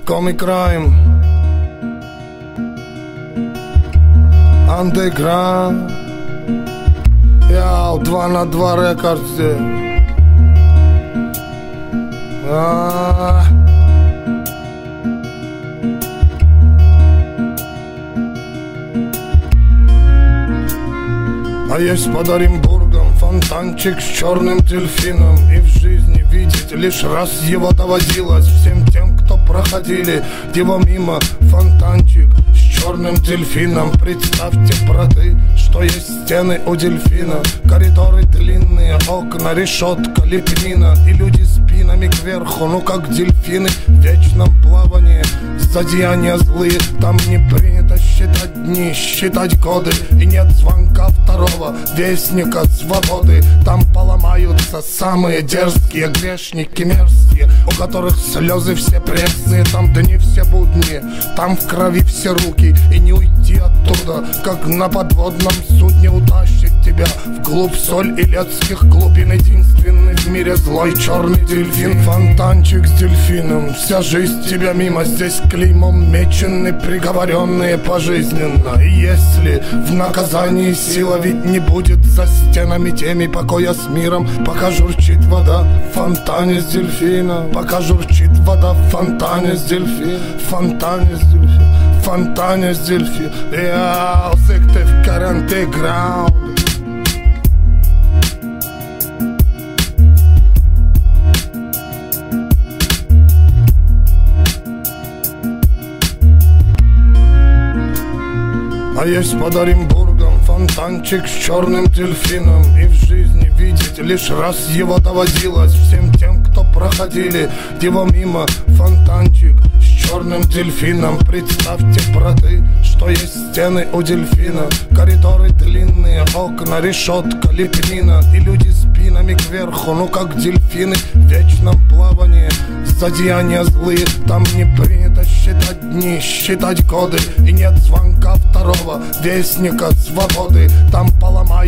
Comic Crime, Underground, Яу, 2 на 2 рекордс. А есть под Оренбургом фонтанчик с черным дельфином, и в жизни видеть лишь раз его доводилось всем тем, кто проходили его мимо. Фонтанчик с черным дельфином. Представьте, браты, что есть стены у дельфина, коридоры длинные, окна, решетка, лепнина, и люди спинами кверху, ну как дельфины в вечном плавании. Злодеяния злые, там не принято считать дни, считать годы, и нет звонка второго вестника свободы. Там поломаются самые дерзкие грешники мерзкие, у которых слезы все пресные. Там дни все будни, там в крови все руки, и не уйти оттуда, как на подводном судне утащит тебя вглубь соль илецких глубин. Единственный в мире злой черный дельфин. Фонтанчик с дельфином, вся жизнь тебя мимо. Здесь клеймом мечены приговоренные пожизненно. И если в наказании сила ведь не будет за стенами теми покоя с миром, пока журчит вода в фонтане с дельфином, пока журчит вода в фонтане с дельфином, в фонтане с дельфином, в фонтане с дельфином. Яу, секты в каранте граунд. А есть под Оренбургом фонтанчик с черным дельфином, и в жизни видеть лишь раз его доводилось всем тем, кто проходили его мимо. Фонтанчик с черным дельфином. Представьте, браты, что есть стены у дельфина, коридоры длинные, окна, решетка, лепнина, и люди спинами кверху, ну как дельфины в вечном плавании. Злодеяния злые, там не принято считать дни, считать годы, и нет звонка второго вестника свободы. Там поломают